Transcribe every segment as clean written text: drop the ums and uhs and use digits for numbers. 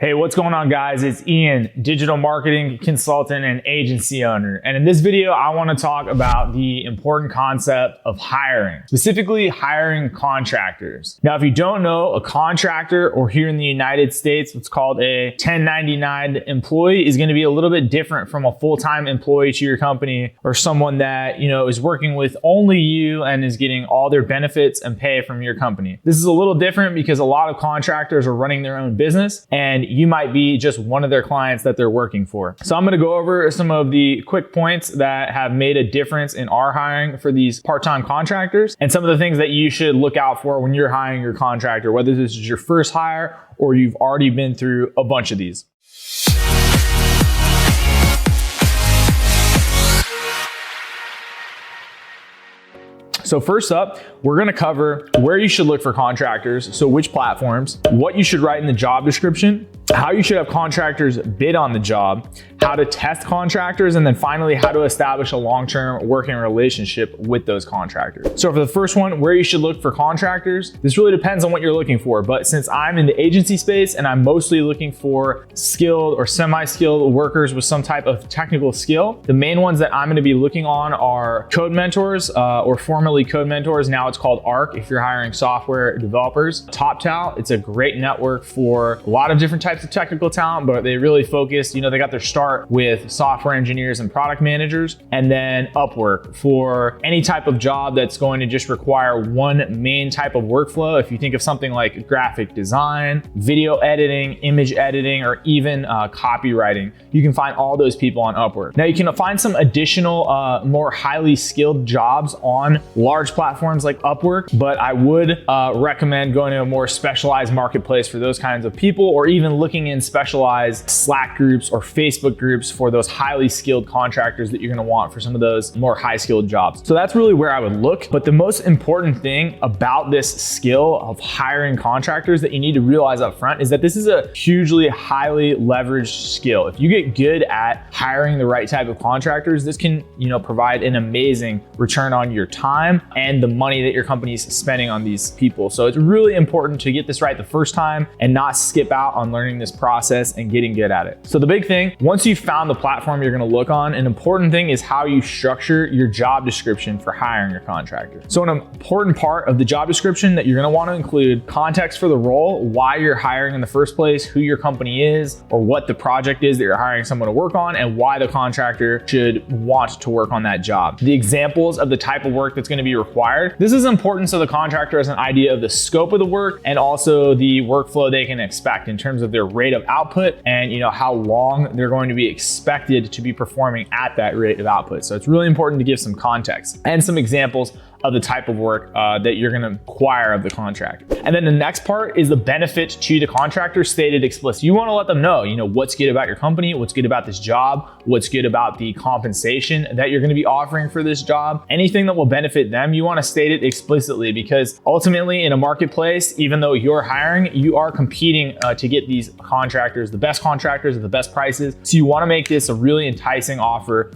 Hey, what's going on, guys? It's Ian, digital marketing consultant and agency owner. And in this video, I want to talk about the important concept of hiring, specifically hiring contractors. Now, if you don't know, a contractor, or here in the United States, what's called a 1099 employee, is going to be a little bit different from a full-time employee to your company, or someone that, is working with only you and is getting all their benefits and pay from your company. This is a little different because a lot of contractors are running their own business, and you might be just one of their clients that they're working for. So I'm gonna go over some of the quick points that have made a difference in our hiring for these part-time contractors, and some of the things that you should look out for when you're hiring your contractor, whether this is your first hire or you've already been through a bunch of these. So first up, we're gonna cover where you should look for contractors, so which platforms, what you should write in the job description, how you should have contractors bid on the job, how to test contractors, and then finally, how to establish a long-term working relationship with those contractors. So for the first one, where you should look for contractors, this really depends on what you're looking for. But since I'm in the agency space and I'm mostly looking for skilled or semi-skilled workers with some type of technical skill, the main ones that I'm gonna be looking on are code mentors, or formerly code mentors. Now it's called ARC if you're hiring software developers. TopTal, it's a great network for a lot of different types of technical talent, but they really focus, they got their start with software engineers and product managers. And then Upwork for any type of job that's going to just require one main type of workflow. If you think of something like graphic design, video editing, image editing, or even copywriting, you can find all those people on Upwork. Now you can find some additional more highly skilled jobs on large platforms like Upwork, but I would recommend going to a more specialized marketplace for those kinds of people, or even looking in specialized Slack groups or Facebook groups for those highly skilled contractors that you're gonna want for some of those more high skilled jobs. So that's really where I would look. But the most important thing about this skill of hiring contractors that you need to realize up front is that this is a hugely highly leveraged skill. If you get good at hiring the right type of contractors, this can, provide an amazing return on your time and the money that your company is spending on these people. So it's really important to get this right the first time and not skip out on learning this process and getting good at it. So the big thing, once you've found the platform you're gonna look on, an important thing is how you structure your job description for hiring your contractor. So an important part of the job description that you're gonna wanna include context for the role, why you're hiring in the first place, who your company is, or what the project is that you're hiring someone to work on, and why the contractor should want to work on that job. The examples of the type of work that's gonna be required. This is important so the contractor has an idea of the scope of the work and also the workflow they can expect in terms of their rate of output and how long they're going to be expected to be performing at that rate of output. So it's really important to give some context and some examples of the type of work that you're gonna acquire of the contractor. And then the next part is the benefit to the contractor stated explicitly. You wanna let them know, what's good about your company, what's good about this job, what's good about the compensation that you're gonna be offering for this job. Anything that will benefit them, you wanna state it explicitly, because ultimately in a marketplace, even though you're hiring, you are competing to get these contractors, the best contractors at the best prices. So you wanna make this a really enticing offer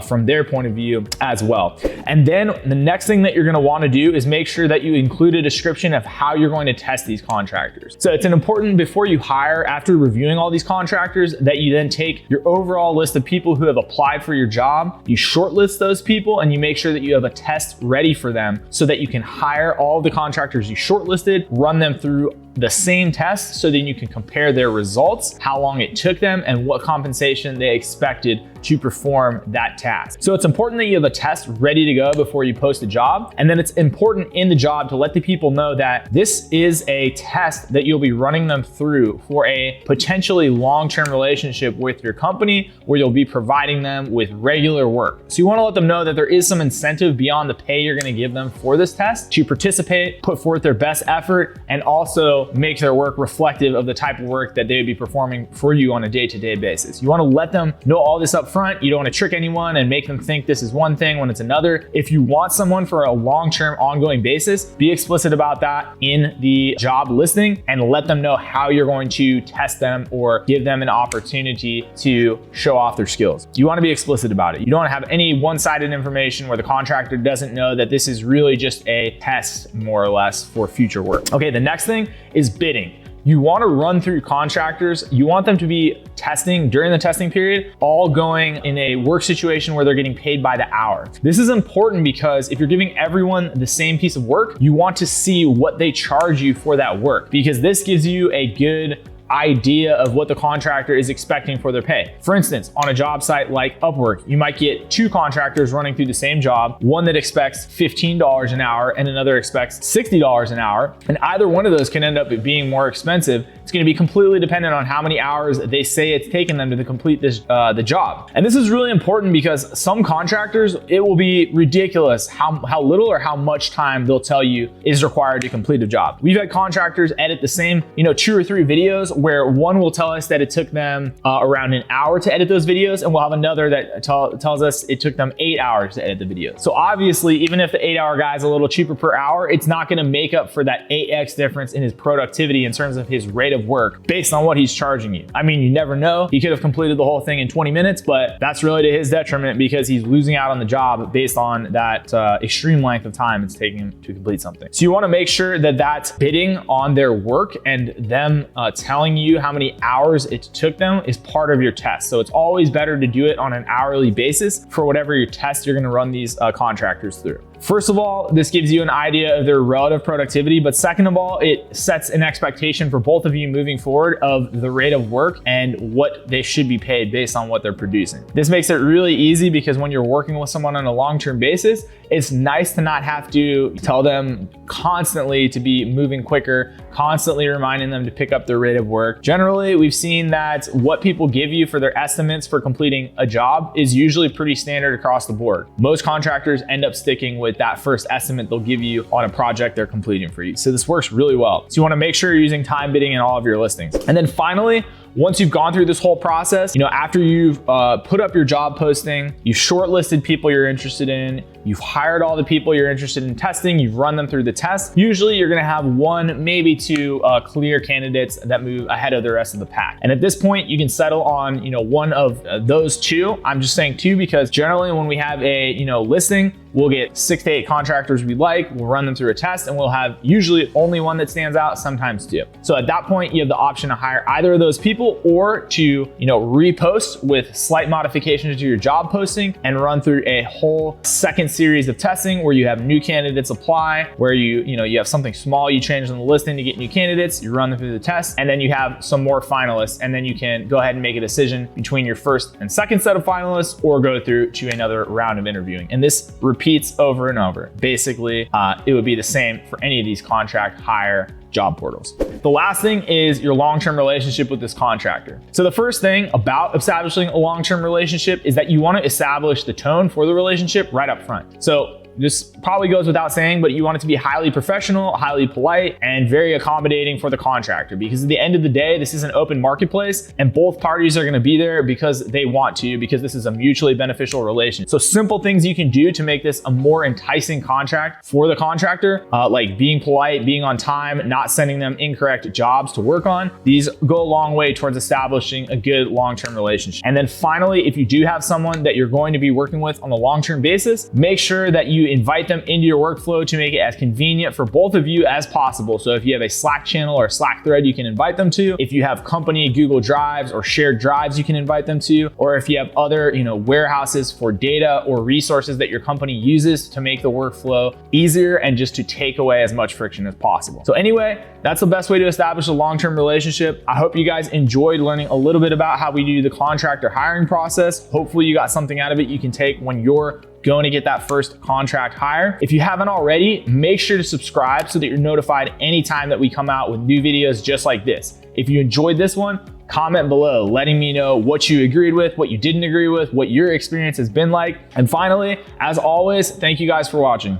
from their point of view as well. And then the next thing that you're gonna wanna do is make sure that you include a description of how you're going to test these contractors. So it's important before you hire, after reviewing all these contractors, that you then take your overall list of people who have applied for your job, you shortlist those people, and you make sure that you have a test ready for them so that you can hire all of the contractors you shortlisted, run them through the same test so then you can compare their results, how long it took them, and what compensation they expected to perform that task. So it's important that you have a test ready to go before you post a job. And then it's important in the job to let the people know that this is a test that you'll be running them through for a potentially long-term relationship with your company, where you'll be providing them with regular work. So you wanna let them know that there is some incentive beyond the pay you're gonna give them for this test to participate, put forth their best effort, and also make their work reflective of the type of work that they would be performing for you on a day-to-day basis. You wanna let them know all this up front. You don't wanna trick anyone and make them think this is one thing when it's another. If you want someone for a long-term ongoing basis, be explicit about that in the job listing and let them know how you're going to test them or give them an opportunity to show off their skills. You wanna be explicit about it. You don't wanna have any one-sided information where the contractor doesn't know that this is really just a test, more or less, for future work. Okay, the next thing is bidding. You want to run through contractors. You want them to be testing during the testing period, all going in a work situation where they're getting paid by the hour. This is important because if you're giving everyone the same piece of work, you want to see what they charge you for that work, because this gives you a good idea of what the contractor is expecting for their pay. For instance, on a job site like Upwork, you might get two contractors running through the same job, one that expects $15 an hour and another expects $60 an hour. And either one of those can end up being more expensive. It's going to be completely dependent on how many hours they say it's taken them to complete this the job. And this is really important because some contractors, it will be ridiculous how little or how much time they'll tell you is required to complete a job. We've had contractors edit the same, 2 or 3 videos where one will tell us that it took them around an hour to edit those videos, and we'll have another that tells us it took them 8 hours to edit the video. So obviously, even if the 8-hour guy is a little cheaper per hour, it's not going to make up for that 8x difference in his productivity in terms of his rate of work based on what he's charging you. I mean, you never know. He could have completed the whole thing in 20 minutes, but that's really to his detriment because he's losing out on the job based on that extreme length of time it's taking him to complete something. So you want to make sure that that's bidding on their work and them telling you how many hours it took them is part of your test. So it's always better to do it on an hourly basis for whatever your test you're going to run these contractors through. First of all, this gives you an idea of their relative productivity, but second of all, it sets an expectation for both of you moving forward of the rate of work and what they should be paid based on what they're producing. This makes it really easy because when you're working with someone on a long-term basis, it's nice to not have to tell them constantly to be moving quicker, constantly reminding them to pick up their rate of work. Generally, we've seen that what people give you for their estimates for completing a job is usually pretty standard across the board. Most contractors end up sticking with that first estimate they'll give you on a project they're completing for you. So this works really well. So you want to make sure you're using time bidding in all of your listings. And then finally, once you've gone through this whole process, after you've put up your job posting, you've shortlisted people you're interested in, you've hired all the people you're interested in testing, you've run them through the test, usually you're gonna have 1, maybe 2 clear candidates that move ahead of the rest of the pack. And at this point, you can settle on one of those 2. I'm just saying 2 because generally when we have a listing, we'll get 6 to 8 contractors we like, we'll run them through a test, and we'll have usually only one that stands out, sometimes 2. So at that point, you have the option to hire either of those people or to repost with slight modifications to your job posting and run through a whole second series of testing where you have new candidates apply, where you have something small you change on the listing to get new candidates, you run them through the test, and then you have some more finalists, and then you can go ahead and make a decision between your first and second set of finalists or go through to another round of interviewing. And this repeats over and over. Basically, it would be the same for any of these contract hire job portals. The last thing is your long-term relationship with this contractor. So the first thing about establishing a long-term relationship is that you want to establish the tone for the relationship right up front. So this probably goes without saying, but you want it to be highly professional, highly polite, and very accommodating for the contractor, because at the end of the day, this is an open marketplace and both parties are going to be there because they want to, because this is a mutually beneficial relation. So simple things you can do to make this a more enticing contract for the contractor, like being polite, being on time, not sending them incorrect jobs to work on. These go a long way towards establishing a good long-term relationship. And then finally, if you do have someone that you're going to be working with on a long-term basis, make sure that you invite them into your workflow to make it as convenient for both of you as possible. So if you have a Slack channel or Slack thread, you can invite them to. If you have company Google Drives or shared drives, you can invite them to. Or if you have other, warehouses for data or resources that your company uses to make the workflow easier and just to take away as much friction as possible. So anyway, that's the best way to establish a long-term relationship. I hope you guys enjoyed learning a little bit about how we do the contractor hiring process. Hopefully you got something out of it you can take when you're going to get that first contract hire. If you haven't already, make sure to subscribe so that you're notified anytime that we come out with new videos just like this. If you enjoyed this one, comment below letting me know what you agreed with, what you didn't agree with, what your experience has been like. And finally, as always, thank you guys for watching.